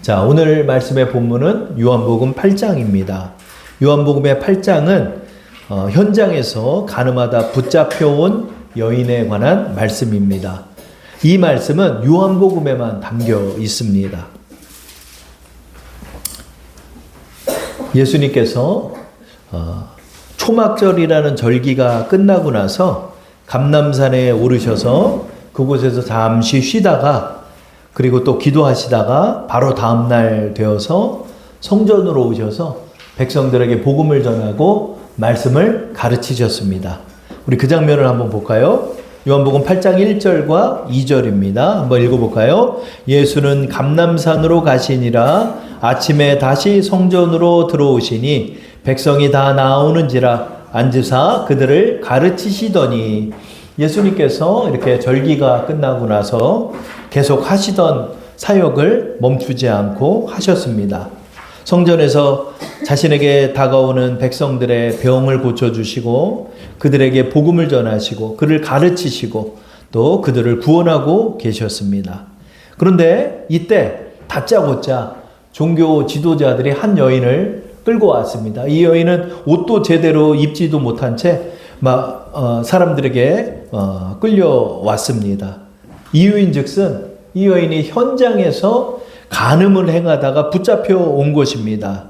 자, 오늘 말씀의 본문은 요한복음 8장입니다. 요한복음의 8장은 현장에서 가늠하다 붙잡혀온 여인에 관한 말씀입니다. 이 말씀은 요한복음에만 담겨 있습니다. 예수님께서 초막절이라는 절기가 끝나고 나서 감람산에 오르셔서 그곳에서 잠시 쉬다가 그리고 또 기도하시다가 바로 다음날 되어서 성전으로 오셔서 백성들에게 복음을 전하고 말씀을 가르치셨습니다. 우리 그 장면을 한번 볼까요? 요한복음 8장 1절과 2절입니다. 한번 읽어볼까요? 예수는 감람산으로 가시니라. 아침에 다시 성전으로 들어오시니 백성이 다 나오는지라 앉으사 그들을 가르치시더니, 예수님께서 이렇게 절기가 끝나고 나서 계속 하시던 사역을 멈추지 않고 하셨습니다. 성전에서 자신에게 다가오는 백성들의 병을 고쳐주시고 그들에게 복음을 전하시고 그를 가르치시고 또 그들을 구원하고 계셨습니다. 그런데 이때 다짜고짜 종교 지도자들이 한 여인을 끌고 왔습니다. 이 여인은 옷도 제대로 입지도 못한 채 사람들에게 끌려왔습니다. 이유인즉슨 이 여인이 현장에서 간음을 행하다가 붙잡혀 온 것입니다.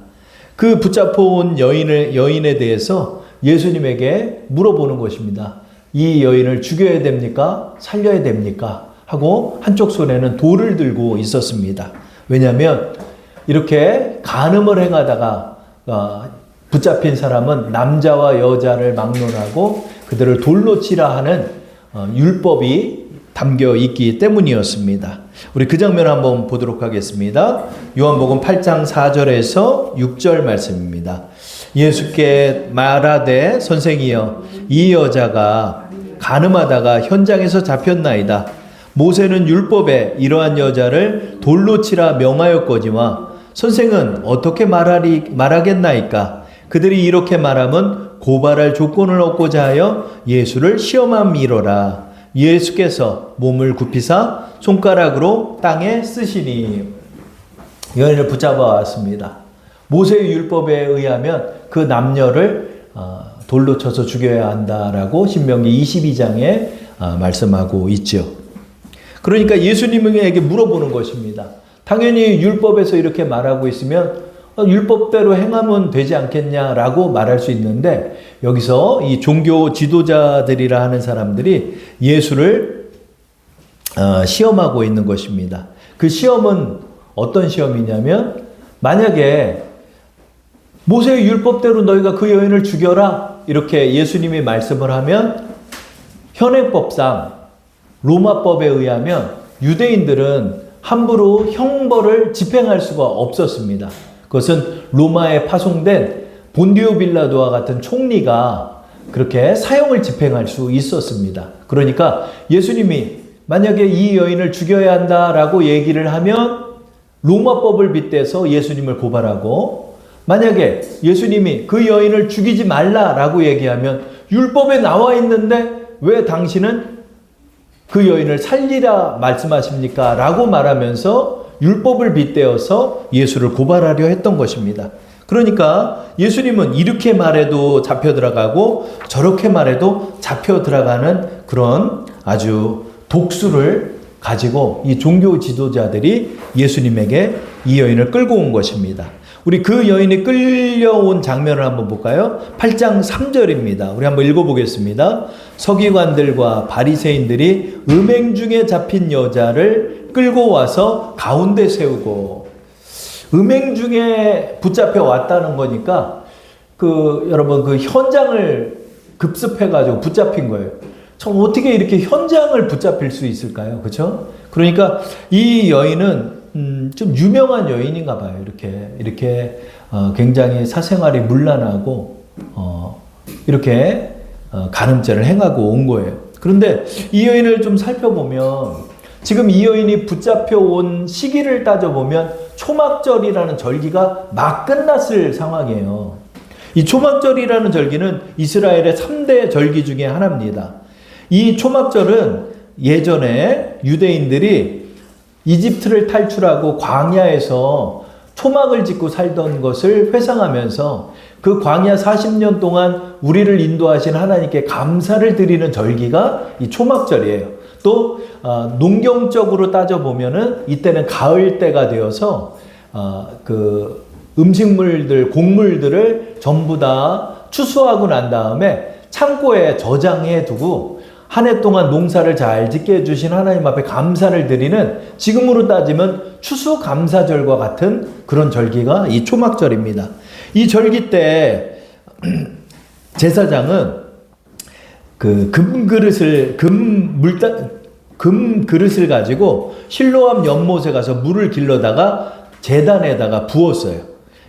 그 붙잡혀 온 여인에 대해서 예수님에게 물어보는 것입니다. 이 여인을 죽여야 됩니까? 살려야 됩니까? 하고 한쪽 손에는 돌을 들고 있었습니다. 왜냐하면 이렇게 간음을 행하다가 붙잡힌 사람은 남자와 여자를 막론하고 그들을 돌로 치라 하는 율법이 담겨 있기 때문이었습니다. 우리 그 장면 한번 보도록 하겠습니다. 요한복음 8장 4절에서 6절 말씀입니다. 예수께 말하되 선생이여, 이 여자가 간음하다가 현장에서 잡혔나이다. 모세는 율법에 이러한 여자를 돌로 치라 명하였거니와 선생은 어떻게 말하겠나이까? 그들이 이렇게 말하면 고발할 조건을 얻고자 하여 예수를 시험함이로라. 예수께서 몸을 굽히사 손가락으로 땅에 쓰시니, 여인을 붙잡아 왔습니다. 모세의 율법에 의하면 그 남녀를 돌로 쳐서 죽여야 한다라고 신명기 22장에 말씀하고 있죠. 그러니까 예수님에게 물어보는 것입니다. 당연히 율법에서 이렇게 말하고 있으면 율법대로 행하면 되지 않겠냐라고 말할 수 있는데, 여기서 이 종교 지도자들이라 하는 사람들이 예수를 시험하고 있는 것입니다. 그 시험은 어떤 시험이냐면, 만약에 모세의 율법대로 너희가 그 여인을 죽여라 이렇게 예수님이 말씀을 하면, 현행법상 로마법에 의하면 유대인들은 함부로 형벌을 집행할 수가 없었습니다. 그것은 로마에 파송된 본디오 빌라도와 같은 총리가 그렇게 사형을 집행할 수 있었습니다. 그러니까 예수님이 만약에 이 여인을 죽여야 한다라고 얘기를 하면 로마법을 빗대서 예수님을 고발하고, 만약에 예수님이 그 여인을 죽이지 말라라고 얘기하면 율법에 나와 있는데 왜 당신은 그 여인을 살리라 말씀하십니까? 라고 말하면서 율법을 빗대어서 예수를 고발하려 했던 것입니다. 그러니까 예수님은 이렇게 말해도 잡혀 들어가고 저렇게 말해도 잡혀 들어가는 그런 아주 독수를 가지고 이 종교 지도자들이 예수님에게 이 여인을 끌고 온 것입니다. 우리 그 여인이 끌려온 장면을 한번 볼까요? 8장 3절입니다. 우리 한번 읽어보겠습니다. 서기관들과 바리새인들이 음행 중에 잡힌 여자를 끌고 와서 가운데 세우고, 음행 중에 붙잡혀 왔다는 거니까 여러분 그 현장을 급습해가지고 붙잡힌 거예요. 참 어떻게 이렇게 현장을 붙잡힐 수 있을까요? 그렇죠? 그러니까 이 여인은 좀 유명한 여인인가 봐요. 이렇게 굉장히 사생활이 문란하고 이렇게 간음죄를 행하고 온 거예요. 그런데 이 여인을 좀 살펴보면, 지금 이 여인이 붙잡혀 온 시기를 따져보면 초막절이라는 절기가 막 끝났을 상황이에요. 이 초막절이라는 절기는 이스라엘의 3대 절기 중에 하나입니다. 이 초막절은 예전에 유대인들이 이집트를 탈출하고 광야에서 초막을 짓고 살던 것을 회상하면서 그 광야 40년 동안 우리를 인도하신 하나님께 감사를 드리는 절기가 이 초막절이에요. 또 농경적으로 따져보면은 이때는 가을 때가 되어서 그 음식물들, 곡물들을 전부 다 추수하고 난 다음에 창고에 저장해 두고 한 해 동안 농사를 잘 짓게 해주신 하나님 앞에 감사를 드리는, 지금으로 따지면 추수감사절과 같은 그런 절기가 이 초막절입니다. 이 절기 때 제사장은 그 금그릇을 가지고 실로암 연못에 가서 물을 길러다가 제단에다가 부었어요.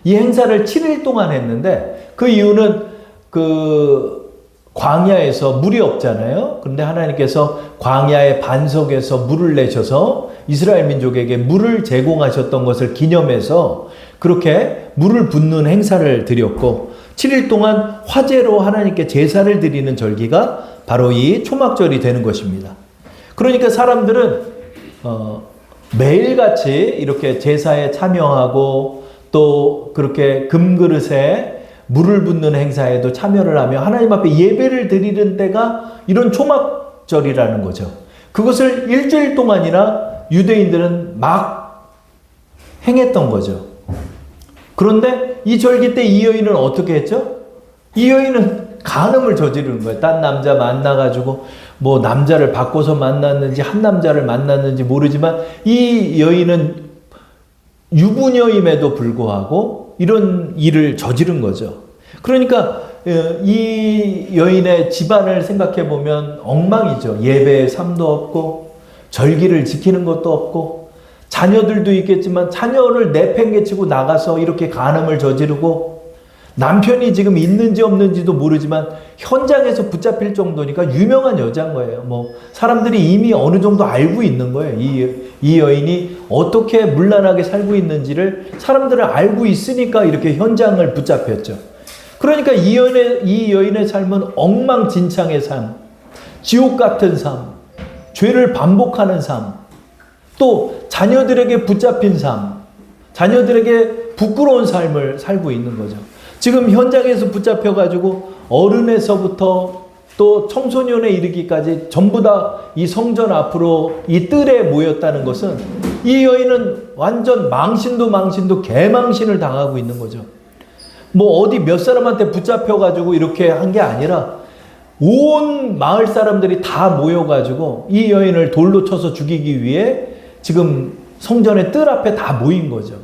이 행사를 7일 동안 했는데, 그 이유는 그 광야에서 물이 없잖아요. 그런데 하나님께서 광야의 반석에서 물을 내셔서 이스라엘 민족에게 물을 제공하셨던 것을 기념해서 그렇게 물을 붓는 행사를 드렸고, 7일 동안 화제로 하나님께 제사를 드리는 절기가 바로 이 초막절이 되는 것입니다. 그러니까 사람들은 매일같이 이렇게 제사에 참여하고 또 그렇게 금그릇에 물을 붓는 행사에도 참여를 하며 하나님 앞에 예배를 드리는 때가 이런 초막절이라는 거죠. 그것을 일주일 동안이나 유대인들은 막 행했던 거죠. 그런데 이 절기 때 이 여인은 어떻게 했죠? 이 여인은 간음을 저지르는 거예요. 딴 남자 만나가지고 뭐 남자를 바꿔서 만났는지 한 남자를 만났는지 모르지만 이 여인은 유부녀임에도 불구하고 이런 일을 저지른 거죠. 그러니까 이 여인의 집안을 생각해 보면 엉망이죠. 예배의 삶도 없고 절기를 지키는 것도 없고, 자녀들도 있겠지만 자녀를 내팽개치고 나가서 이렇게 간음을 저지르고, 남편이 지금 있는지 없는지도 모르지만 현장에서 붙잡힐 정도니까 유명한 여자인 거예요. 뭐 사람들이 이미 어느 정도 알고 있는 거예요. 이 여인이 어떻게 문란하게 살고 있는지를 사람들은 알고 있으니까 이렇게 현장을 붙잡혔죠. 그러니까 이 여인의 삶은 엉망진창의 삶, 지옥 같은 삶, 죄를 반복하는 삶, 또 자녀들에게 붙잡힌 삶, 자녀들에게 부끄러운 삶을 살고 있는 거죠. 지금 현장에서 붙잡혀가지고 어른에서부터 또 청소년에 이르기까지 전부 다 이 성전 앞으로 이 뜰에 모였다는 것은 이 여인은 완전 망신도 개망신을 당하고 있는 거죠. 뭐 어디 몇 사람한테 붙잡혀가지고 이렇게 한 게 아니라 온 마을 사람들이 다 모여가지고 이 여인을 돌로 쳐서 죽이기 위해 지금 성전의 뜰 앞에 다 모인 거죠.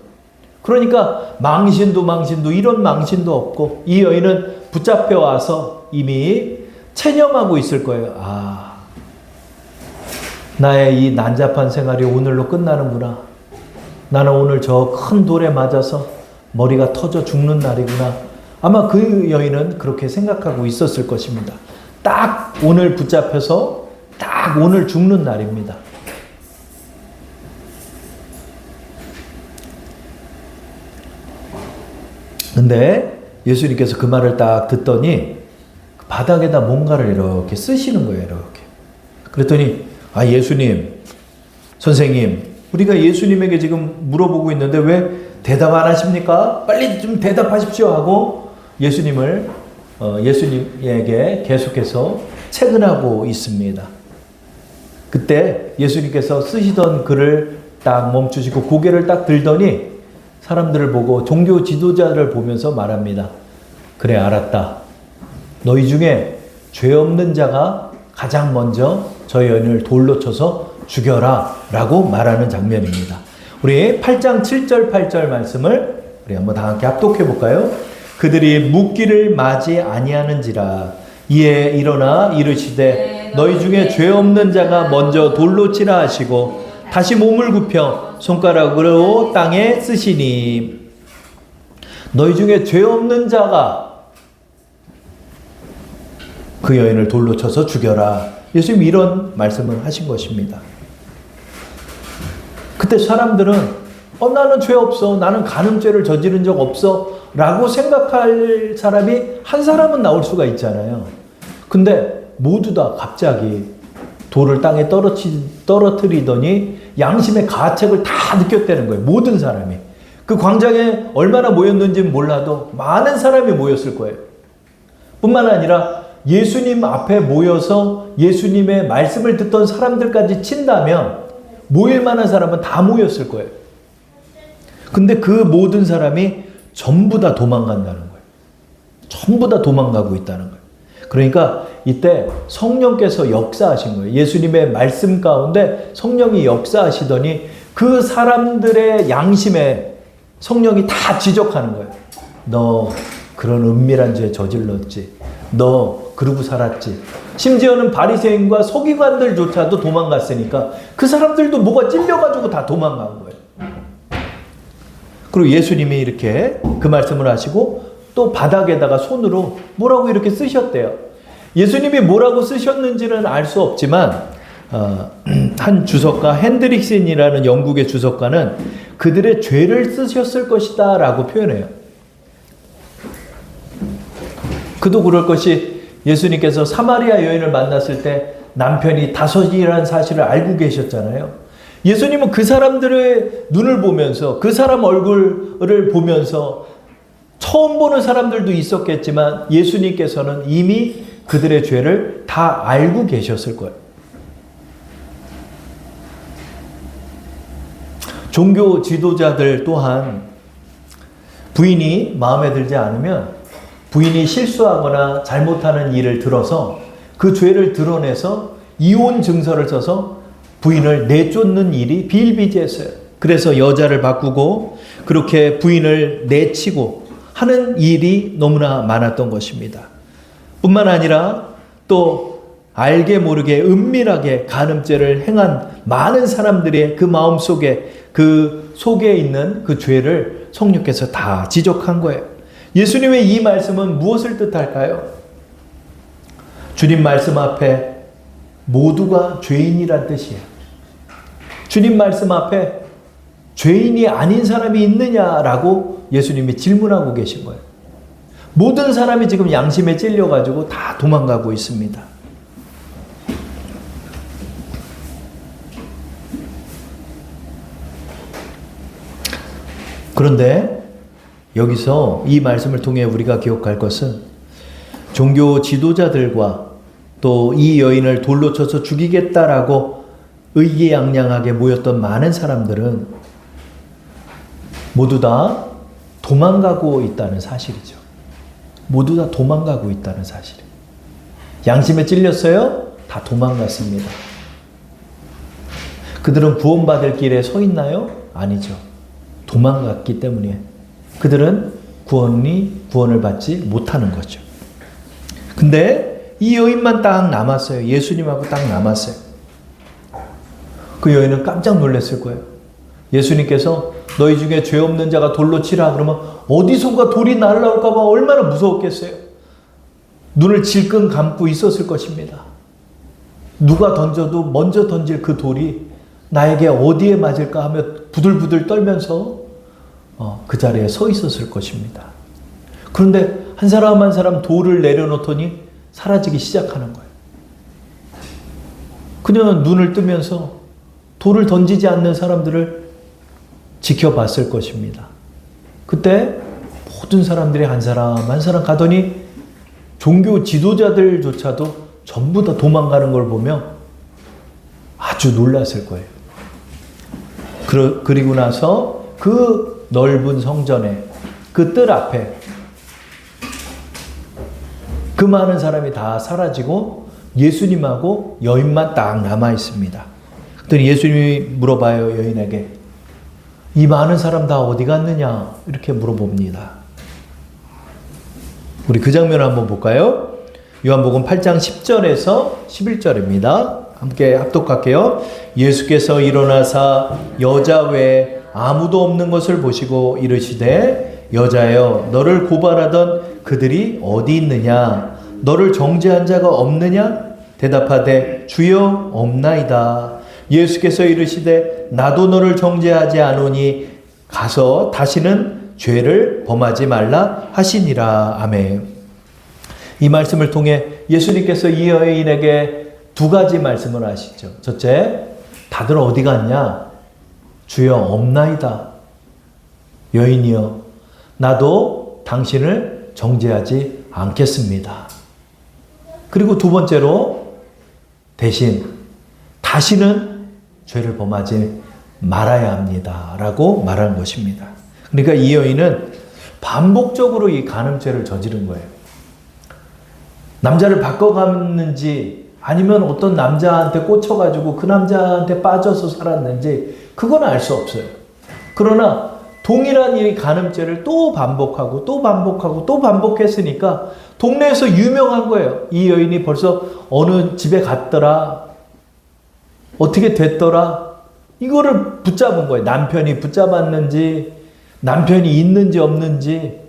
그러니까 망신도 이런 망신도 없고, 이 여인은 붙잡혀 와서 이미 체념하고 있을 거예요. 나의 이 난잡한 생활이 오늘로 끝나는구나. 나는 오늘 저 큰 돌에 맞아서 머리가 터져 죽는 날이구나. 아마 그 여인은 그렇게 생각하고 있었을 것입니다. 딱 오늘 붙잡혀서 딱 오늘 죽는 날입니다. 근데 예수님께서 그 말을 딱 듣더니 바닥에다 뭔가를 이렇게 쓰시는 거예요. 이렇게. 그랬더니 예수님, 선생님, 우리가 예수님에게 지금 물어보고 있는데 왜 대답 안 하십니까? 빨리 좀 대답하십시오 하고 예수님에게 계속해서 체근하고 있습니다. 그때 예수님께서 쓰시던 글을 딱 멈추시고 고개를 딱 들더니 사람들을 보고 종교 지도자를 보면서 말합니다. 그래, 알았다. 너희 중에 죄 없는 자가 가장 먼저 저 여인을 돌로 쳐서 죽여라 라고 말하는 장면입니다. 우리 8장 7절 8절 말씀을 우리 한번 다 함께 합독해 볼까요? 그들이 묻기를 마지 아니하는지라 이에 일어나 이르시되 너희 중에 죄 없는 자가 먼저 돌로 치라 하시고 다시 몸을 굽혀 손가락으로 땅에 쓰시니, 너희 중에 죄 없는 자가 그 여인을 돌로 쳐서 죽여라. 예수님 이런 말씀을 하신 것입니다. 그때 사람들은 나는 죄 없어, 나는 간음죄를 저지른 적 없어 라고 생각할 사람이 한 사람은 나올 수가 있잖아요. 근데 모두 다 갑자기 돌을 땅에 떨어뜨리더니 양심의 가책을 다 느꼈다는 거예요. 모든 사람이. 그 광장에 얼마나 모였는지는 몰라도 많은 사람이 모였을 거예요. 뿐만 아니라 예수님 앞에 모여서 예수님의 말씀을 듣던 사람들까지 친다면 모일 만한 사람은 다 모였을 거예요. 근데 그 모든 사람이 전부 다 도망간다는 거예요. 전부 다 도망가고 있다는 거예요. 그러니까 이때 성령께서 역사하신 거예요. 예수님의 말씀 가운데 성령이 역사하시더니 그 사람들의 양심에 성령이 다 지적하는 거예요. 너 그런 은밀한 죄 저질렀지. 너 그러고 살았지. 심지어는 바리새인과 서기관들조차도 도망갔으니까 그 사람들도 뭐가 찔려가지고 다 도망간 거예요. 그리고 예수님이 이렇게 그 말씀을 하시고 또 바닥에다가 손으로 뭐라고 이렇게 쓰셨대요. 예수님이 뭐라고 쓰셨는지는 알 수 없지만 한 주석가 핸드릭슨이라는 영국의 주석가는 그들의 죄를 쓰셨을 것이다 라고 표현해요. 그도 그럴 것이 예수님께서 사마리아 여인을 만났을 때 남편이 다섯이라는 사실을 알고 계셨잖아요. 예수님은 그 사람들의 눈을 보면서 그 사람 얼굴을 보면서 처음 보는 사람들도 있었겠지만 예수님께서는 이미 그들의 죄를 다 알고 계셨을 거예요. 종교 지도자들 또한 부인이 마음에 들지 않으면 부인이 실수하거나 잘못하는 일을 들어서 그 죄를 드러내서 이혼 증서를 써서 부인을 내쫓는 일이 비일비재했어요. 그래서 여자를 바꾸고 그렇게 부인을 내치고 하는 일이 너무나 많았던 것입니다. 뿐만 아니라 또 알게 모르게 은밀하게 간음죄를 행한 많은 사람들의 그 마음속에 그 속에 있는 그 죄를 성령께서 다 지적한 거예요. 예수님의 이 말씀은 무엇을 뜻할까요? 주님 말씀 앞에 모두가 죄인이란 뜻이에요. 주님 말씀 앞에 죄인이 아닌 사람이 있느냐라고 예수님이 질문하고 계신 거예요. 모든 사람이 지금 양심에 찔려가지고 다 도망가고 있습니다. 그런데 여기서 이 말씀을 통해 우리가 기억할 것은 종교 지도자들과 또 이 여인을 돌로 쳐서 죽이겠다라고 의기양양하게 모였던 많은 사람들은 모두 다 도망가고 있다는 사실이죠. 모두 다 도망가고 있다는 사실이에요. 양심에 찔렸어요? 다 도망갔습니다. 그들은 구원받을 길에 서 있나요? 아니죠. 도망갔기 때문에 그들은 구원을 받지 못하는 거죠. 근데 이 여인만 딱 남았어요. 예수님하고 딱 남았어요. 그 여인은 깜짝 놀랐을 거예요. 예수님께서 너희 중에 죄 없는 자가 돌로 치라 그러면 어디선가 돌이 날아올까 봐 얼마나 무서웠겠어요. 눈을 질끈 감고 있었을 것입니다. 누가 던져도 먼저 던질 그 돌이 나에게 어디에 맞을까 하며 부들부들 떨면서 그 자리에 서 있었을 것입니다. 그런데 한 사람 한 사람 돌을 내려놓더니 사라지기 시작하는 거예요. 그녀는 눈을 뜨면서 돌을 던지지 않는 사람들을 지켜봤을 것입니다. 그때 모든 사람들이 한 사람 한 사람 가더니 종교 지도자들조차도 전부 다 도망가는 걸 보며 아주 놀랐을 거예요. 그리고 나서 그 넓은 성전에 그 뜰 앞에 그 많은 사람이 다 사라지고 예수님하고 여인만 딱 남아 있습니다. 그랬더니 예수님이 물어봐요. 여인에게 이 많은 사람 다 어디 갔느냐 이렇게 물어봅니다. 우리 그 장면을 한번 볼까요? 요한복음 8장 10절에서 11절입니다. 함께 합독할게요. 예수께서 일어나사 여자 외에 아무도 없는 것을 보시고 이르시되 여자여 너를 고발하던 그들이 어디 있느냐 너를 정죄한 자가 없느냐 대답하되 주여 없나이다. 예수께서 이르시되 나도 너를 정죄하지 않으니 가서 다시는 죄를 범하지 말라 하시니라. 아멘. 이 말씀을 통해 예수님께서 이 여인에게 두 가지 말씀을 하시죠. 첫째, 다들 어디 갔냐? 주여 없나이다. 여인이여 나도 당신을 정죄하지 않겠습니다. 그리고 두 번째로 대신 다시는 죄를 범하지 말아야 합니다. 라고 말한 것입니다. 그러니까 이 여인은 반복적으로 이 간음죄를 저지른 거예요. 남자를 바꿔갔는지 아니면 어떤 남자한테 꽂혀가지고 그 남자한테 빠져서 살았는지 그건 알 수 없어요. 그러나 동일한 이 간음죄를 또 반복하고 또 반복하고 또 반복했으니까 동네에서 유명한 거예요. 이 여인이 벌써 어느 집에 갔더라. 어떻게 됐더라. 이거를 붙잡은 거예요. 남편이 붙잡았는지 남편이 있는지 없는지.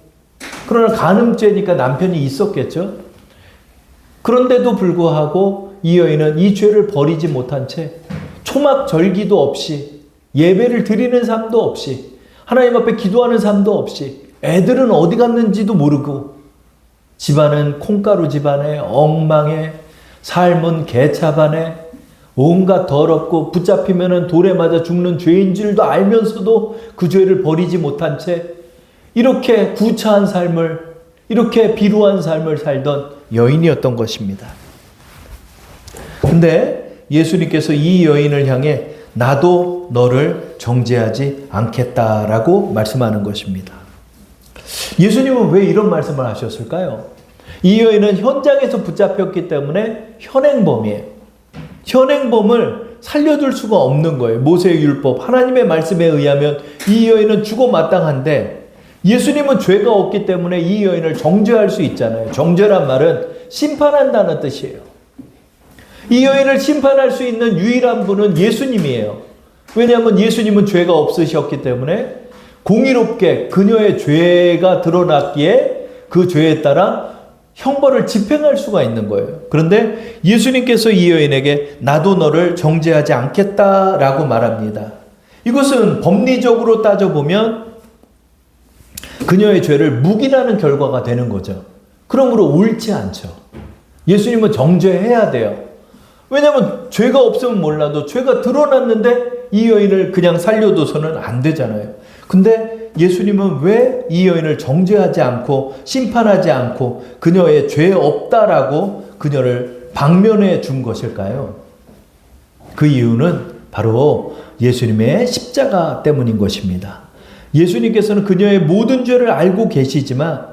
그러나 간음죄니까 남편이 있었겠죠. 그런데도 불구하고 이 여인은 이 죄를 버리지 못한 채 초막절기도 없이 예배를 드리는 삶도 없이 하나님 앞에 기도하는 삶도 없이 애들은 어디 갔는지도 모르고 집안은 콩가루 집안에 엉망에 삶은 개차반에 온갖 더럽고 붙잡히면 돌에 맞아 죽는 죄인 줄도 알면서도 그 죄를 버리지 못한 채 이렇게 구차한 삶을 이렇게 비루한 삶을 살던 여인이었던 것입니다. 근데 예수님께서 이 여인을 향해 나도 너를 정죄하지 않겠다라고 말씀하는 것입니다. 예수님은 왜 이런 말씀을 하셨을까요? 이 여인은 현장에서 붙잡혔기 때문에 현행범이에요. 현행범을 살려둘 수가 없는 거예요. 모세의 율법, 하나님의 말씀에 의하면 이 여인은 죽어 마땅한데 예수님은 죄가 없기 때문에 이 여인을 정죄할 수 있잖아요. 정죄란 말은 심판한다는 뜻이에요. 이 여인을 심판할 수 있는 유일한 분은 예수님이에요. 왜냐하면 예수님은 죄가 없으셨기 때문에 공의롭게 그녀의 죄가 드러났기에 그 죄에 따라 형벌을 집행할 수가 있는 거예요. 그런데 예수님께서 이 여인에게 나도 너를 정죄하지 않겠다라고 말합니다. 이것은 법리적으로 따져보면 그녀의 죄를 묵인하는 결과가 되는 거죠. 그러므로 옳지 않죠. 예수님은 정죄해야 돼요. 왜냐하면 죄가 없으면 몰라도 죄가 드러났는데 이 여인을 그냥 살려둬서는 안 되잖아요. 근데 예수님은 왜 이 여인을 정죄하지 않고 심판하지 않고 그녀의 죄 없다라고 그녀를 방면해 준 것일까요? 그 이유는 바로 예수님의 십자가 때문인 것입니다. 예수님께서는 그녀의 모든 죄를 알고 계시지만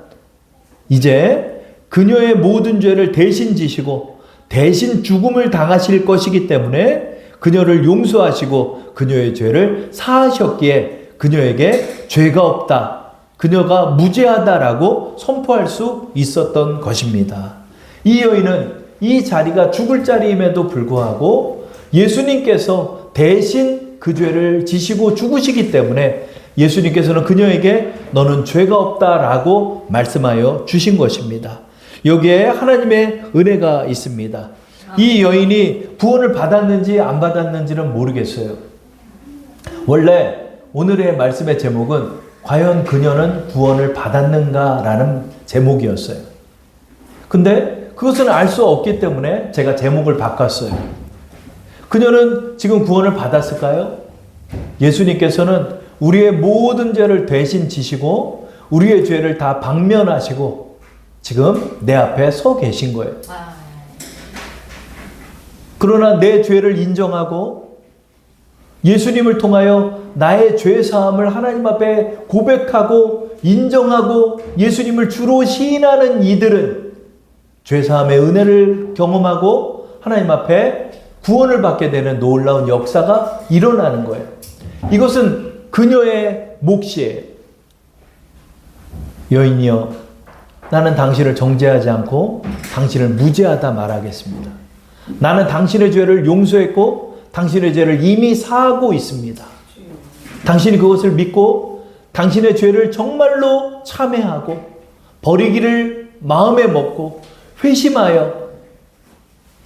이제 그녀의 모든 죄를 대신 지시고 대신 죽음을 당하실 것이기 때문에 그녀를 용서하시고 그녀의 죄를 사하셨기에 그녀에게 죄가 없다, 그녀가 무죄하다라고 선포할 수 있었던 것입니다. 이 여인은 이 자리가 죽을 자리임에도 불구하고 예수님께서 대신 그 죄를 지시고 죽으시기 때문에 예수님께서는 그녀에게 너는 죄가 없다라고 말씀하여 주신 것입니다. 여기에 하나님의 은혜가 있습니다. 이 여인이 구원을 받았는지 안 받았는지는 모르겠어요. 원래 오늘의 말씀의 제목은 과연 그녀는 구원을 받았는가라는 제목이었어요. 근데 그것은 알 수 없기 때문에 제가 제목을 바꿨어요. 그녀는 지금 구원을 받았을까요? 예수님께서는 우리의 모든 죄를 대신 지시고 우리의 죄를 다 방면하시고 지금 내 앞에 서 계신 거예요. 그러나 내 죄를 인정하고 예수님을 통하여 나의 죄사함을 하나님 앞에 고백하고 인정하고 예수님을 주로 시인하는 이들은 죄사함의 은혜를 경험하고 하나님 앞에 구원을 받게 되는 놀라운 역사가 일어나는 거예요. 이것은 그녀의 몫이에요. 여인이여, 나는 당신을 정죄하지 않고 당신을 무죄하다 말하겠습니다. 나는 당신의 죄를 용서했고 당신의 죄를 이미 사하고 있습니다. 당신이 그것을 믿고 당신의 죄를 정말로 참회하고 버리기를 마음에 먹고 회심하여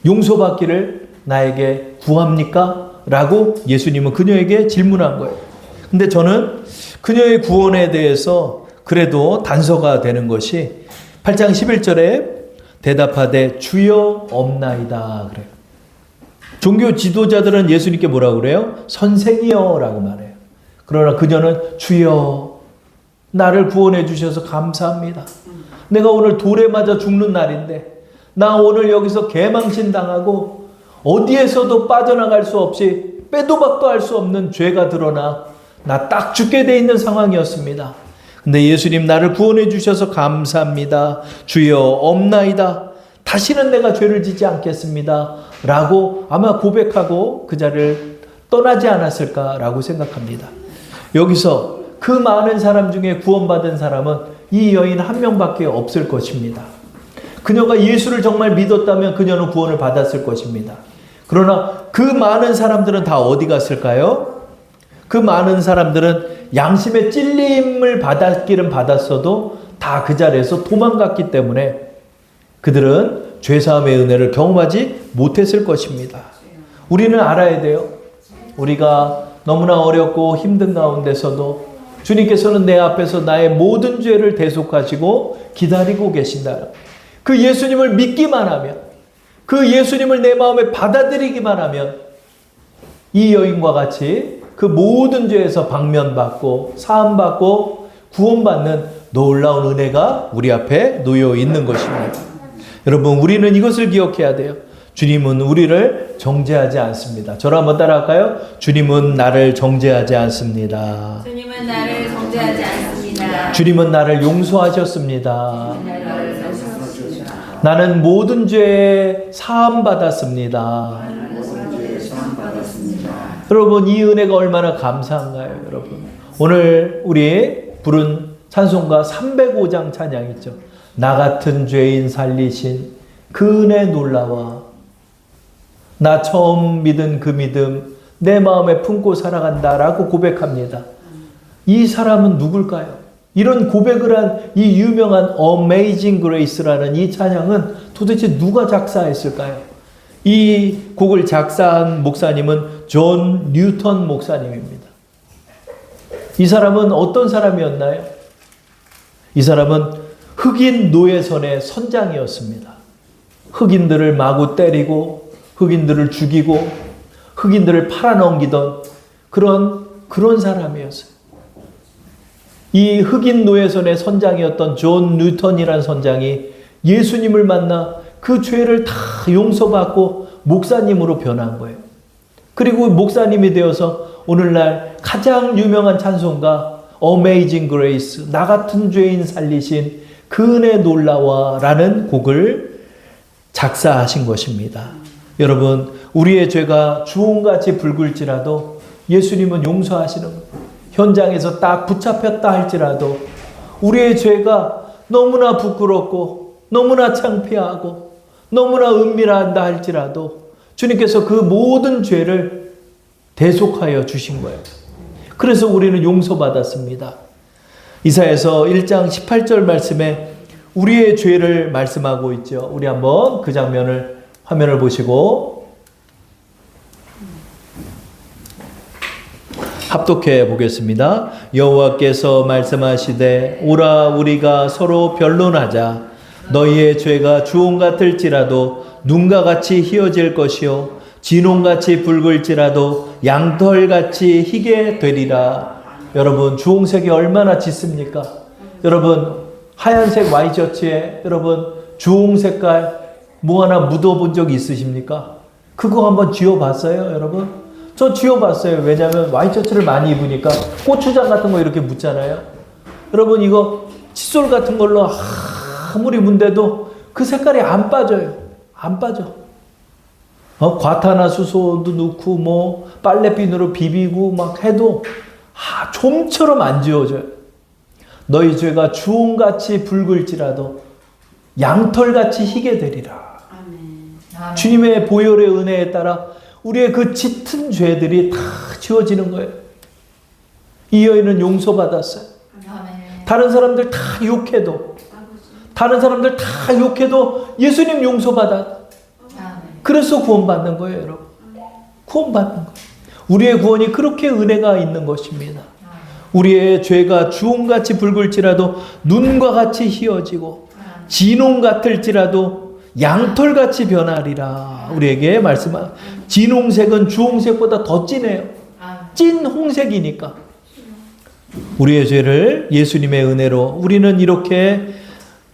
용서받기를 나에게 구합니까? 라고 예수님은 그녀에게 질문한 거예요. 근데 저는 그녀의 구원에 대해서 그래도 단서가 되는 것이 8장 11절에 대답하되 주여 없나이다 그래요. 종교 지도자들은 예수님께 뭐라고 그래요? 선생이여 라고 말해요. 그러나 그녀는 주여 나를 구원해 주셔서 감사합니다. 내가 오늘 돌에 맞아 죽는 날인데 나 오늘 여기서 개망신 당하고 어디에서도 빠져나갈 수 없이 빼도 박도 할 수 없는 죄가 드러나 나 딱 죽게 돼 있는 상황이었습니다. 근데 예수님 나를 구원해 주셔서 감사합니다. 주여 없나이다. 다시는 내가 죄를 짓지 않겠습니다. 라고 아마 고백하고 그 자리를 떠나지 않았을까라고 생각합니다. 여기서 그 많은 사람 중에 구원받은 사람은 이 여인 한 명밖에 없을 것입니다. 그녀가 예수를 정말 믿었다면 그녀는 구원을 받았을 것입니다. 그러나 그 많은 사람들은 다 어디 갔을까요? 그 많은 사람들은 양심의 찔림을 받았기는 받았어도 다 그 자리에서 도망갔기 때문에 그들은 죄사함의 은혜를 경험하지 못했을 것입니다. 우리는 알아야 돼요. 우리가 너무나 어렵고 힘든 가운데서도 주님께서는 내 앞에서 나의 모든 죄를 대속하시고 기다리고 계신다. 그 예수님을 믿기만 하면, 그 예수님을 내 마음에 받아들이기만 하면 이 여인과 같이 그 모든 죄에서 방면받고 사함받고 구원받는 놀라운 은혜가 우리 앞에 놓여 있는 것입니다. 여러분, 우리는 이것을 기억해야 돼요. 주님은 우리를 정죄하지 않습니다. 저를 한번 따라할까요? 주님은 나를 정죄하지 않습니다. 주님은 나를 정죄하지 않습니다. 주님은 나를 용서하셨습니다. 나는 모든 죄에 사함 받았습니다. 여러분, 이 은혜가 얼마나 감사한가요, 여러분? 오늘 우리 부른 찬송가 305장 찬양 있죠. 나 같은 죄인 살리신 그 은혜 놀라와 나 처음 믿은 그 믿음 내 마음에 품고 살아간다라고 고백합니다. 이 사람은 누굴까요? 이런 고백을 한 이 유명한 Amazing Grace라는 이 찬양은 도대체 누가 작사했을까요? 이 곡을 작사한 목사님은 존 뉴턴 목사님입니다. 이 사람은 어떤 사람이었나요? 이 사람은 흑인 노예선의 선장이었습니다. 흑인들을 마구 때리고 흑인들을 죽이고 흑인들을 팔아넘기던 그런 사람이었어요. 이 흑인 노예선의 선장이었던 존 뉴턴이라는 선장이 예수님을 만나 그 죄를 다 용서받고 목사님으로 변한 거예요. 그리고 목사님이 되어서 오늘날 가장 유명한 찬송가 Amazing Grace, 나 같은 죄인 살리신 그 은혜 놀라와 라는 곡을 작사하신 것입니다. 여러분, 우리의 죄가 주홍같이 붉을지라도 예수님은 용서하시는 거예요. 현장에서 딱 붙잡혔다 할지라도 우리의 죄가 너무나 부끄럽고 너무나 창피하고 너무나 은밀한다 할지라도 주님께서 그 모든 죄를 대속하여 주신 거예요. 그래서 우리는 용서받았습니다. 이사야서 1장 18절 말씀에 우리의 죄를 말씀하고 있죠. 우리 한번 그 장면을 화면을 보시고 합독해 보겠습니다. 여호와께서 말씀하시되 오라 우리가 서로 변론하자. 너희의 죄가 주홍 같을지라도 눈과 같이 희어질 것이요 진홍같이 붉을지라도 양털같이 희게 되리라. 여러분, 주홍색이 얼마나 짙습니까? 여러분, 하얀색 와이셔츠에 여러분 주홍 색깔 뭐 하나 묻어본 적 있으십니까? 그거 한번 쥐어봤어요, 여러분? 저 쥐어봤어요. 왜냐하면 와이셔츠를 많이 입으니까 고추장 같은 거 이렇게 묻잖아요. 여러분, 이거 칫솔 같은 걸로 아무리 문대도 그 색깔이 안 빠져요. 안 빠져. 과탄화수소도 넣고 뭐 빨래비누로 비비고 막 해도 좀처럼 안 지워져요. 너희 죄가 주홍같이 붉을지라도 양털같이 희게 되리라. 아멘. 주님의 보혈의 은혜에 따라 우리의 그 짙은 죄들이 다 지워지는 거예요. 이 여인은 용서받았어요. 아멘. 다른 사람들 다 욕해도 예수님 용서받았. 그래서 구원받는 거예요, 여러분. 구원받는 거예요. 우리의 구원이 그렇게 은혜가 있는 것입니다. 우리의 죄가 주홍같이 붉을지라도 눈과 같이 희어지고 진홍 같을지라도 양털같이 변하리라. 우리에게 말씀한 진홍색은 주홍색보다 더 진해요. 찐 홍색이니까. 우리의 죄를 예수님의 은혜로 우리는 이렇게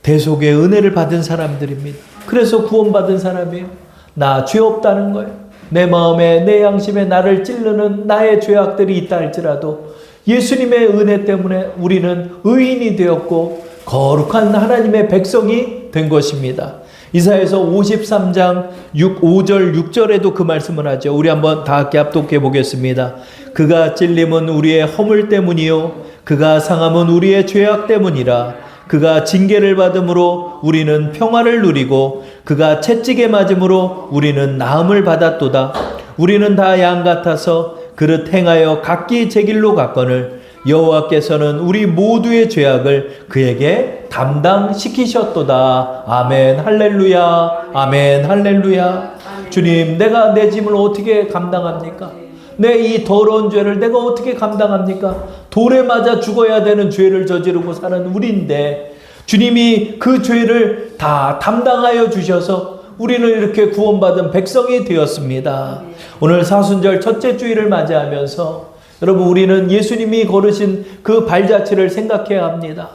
대속의 은혜를 받은 사람들입니다. 그래서 구원받은 사람이에요. 나 죄 없다는 거예요. 내 마음에 내 양심에 나를 찌르는 나의 죄악들이 있다 할지라도 예수님의 은혜 때문에 우리는 의인이 되었고 거룩한 하나님의 백성이 된 것입니다. 이사야서 53장 5절 6절에도 그 말씀을 하죠. 우리 한번 다 함께 합독해 보겠습니다. 그가 찔림은 우리의 허물 때문이요 그가 상함은 우리의 죄악 때문이라. 그가 징계를 받음으로 우리는 평화를 누리고 그가 채찍에 맞음으로 우리는 나음을 받았도다. 우리는 다 양 같아서 그릇 행하여 각기 제 길로 갔거늘 여호와께서는 우리 모두의 죄악을 그에게 담당시키셨도다. 아멘 할렐루야. 아멘 할렐루야. 주님, 내가 내 짐을 어떻게 감당합니까? 내 이 더러운 죄를 내가 어떻게 감당합니까? 돌에 맞아 죽어야 되는 죄를 저지르고 사는 우리인데 주님이 그 죄를 다 담당하여 주셔서 우리는 이렇게 구원받은 백성이 되었습니다. 오늘 사순절 첫째 주일을 맞이하면서 여러분, 우리는 예수님이 걸으신 그 발자취를 생각해야 합니다.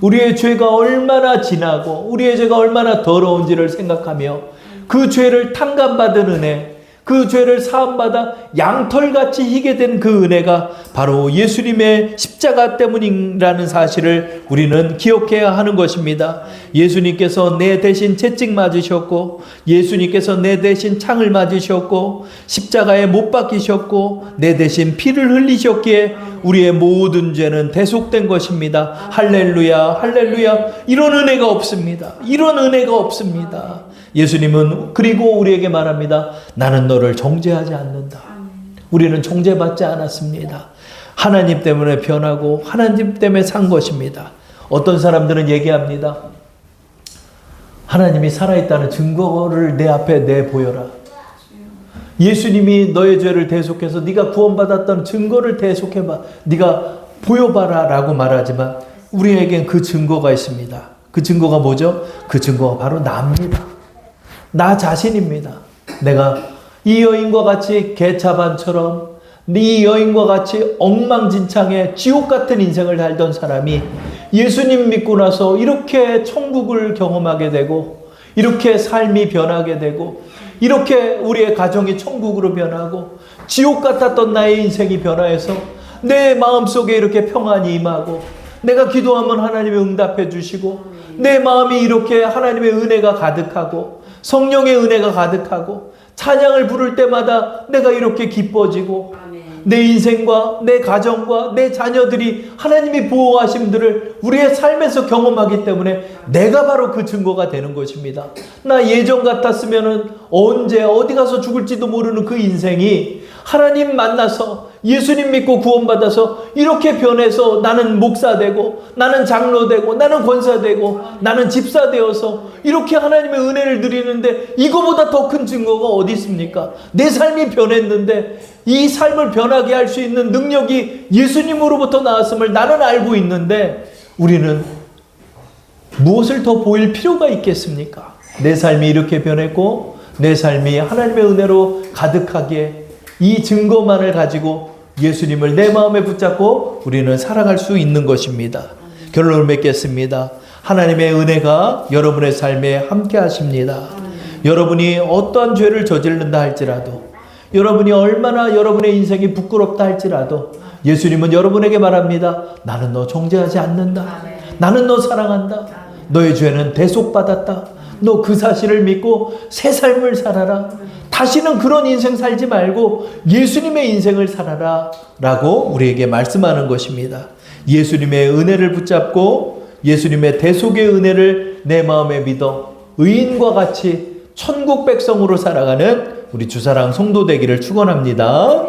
우리의 죄가 얼마나 진하고 우리의 죄가 얼마나 더러운지를 생각하며 그 죄를 탕감받은 은혜, 그 죄를 사함받아 양털같이 희게 된 그 은혜가 바로 예수님의 십자가 때문이라는 사실을 우리는 기억해야 하는 것입니다. 예수님께서 내 대신 채찍 맞으셨고 예수님께서 내 대신 창을 맞으셨고 십자가에 못 박히셨고 내 대신 피를 흘리셨기에 우리의 모든 죄는 대속된 것입니다. 할렐루야 할렐루야. 이런 은혜가 없습니다. 이런 은혜가 없습니다. 예수님은 그리고 우리에게 말합니다. 나는 너를 정죄하지 않는다. 우리는 정죄받지 않았습니다. 하나님 때문에 변하고 하나님 때문에 산 것입니다. 어떤 사람들은 얘기합니다. 하나님이 살아있다는 증거를 내 앞에 내보여라. 예수님이 너의 죄를 대속해서 네가 구원받았던 증거를 대속해봐. 네가 보여봐라 라고 말하지만 우리에겐 그 증거가 있습니다. 그 증거가 뭐죠? 그 증거가 바로 나입니다. 나 자신입니다. 내가 이 여인과 같이 개차반처럼 이 여인과 같이 엉망진창의 지옥 같은 인생을 살던 사람이 예수님 믿고 나서 이렇게 천국을 경험하게 되고 이렇게 삶이 변하게 되고 이렇게 우리의 가정이 천국으로 변하고 지옥 같았던 나의 인생이 변화해서 내 마음속에 이렇게 평안이 임하고 내가 기도하면 하나님이 응답해 주시고 내 마음이 이렇게 하나님의 은혜가 가득하고 성령의 은혜가 가득하고 찬양을 부를 때마다 내가 이렇게 기뻐지고 내 인생과 내 가정과 내 자녀들이 하나님이 보호하심들을 우리의 삶에서 경험하기 때문에 내가 바로 그 증거가 되는 것입니다. 나 예전 같았으면은 언제 어디 가서 죽을지도 모르는 그 인생이 하나님 만나서 예수님 믿고 구원받아서 이렇게 변해서 나는 목사 되고 나는 장로 되고 나는 권사 되고 나는 집사 되어서 이렇게 하나님의 은혜를 누리는데 이거보다 더 큰 증거가 어디 있습니까? 내 삶이 변했는데 이 삶을 변하게 할 수 있는 능력이 예수님으로부터 나왔음을 나는 알고 있는데 우리는 무엇을 더 보일 필요가 있겠습니까? 내 삶이 이렇게 변했고 내 삶이 하나님의 은혜로 가득하기에 이 증거만을 가지고 예수님을 내 마음에 붙잡고 우리는 살아갈 수 있는 것입니다. 결론을 맺겠습니다. 하나님의 은혜가 여러분의 삶에 함께 하십니다. 여러분이 어떠한 죄를 저지른다 할지라도 여러분이 얼마나 여러분의 인생이 부끄럽다 할지라도 예수님은 여러분에게 말합니다. 나는 너 정죄하지 않는다. 나는 너 사랑한다. 너의 죄는 대속받았다. 너 그 사실을 믿고 새 삶을 살아라. 다시는 그런 인생 살지 말고 예수님의 인생을 살아라 라고 우리에게 말씀하는 것입니다. 예수님의 은혜를 붙잡고 예수님의 대속의 은혜를 내 마음에 믿어 의인과 같이 천국 백성으로 살아가는 우리 주사랑 성도 되기를 축원합니다.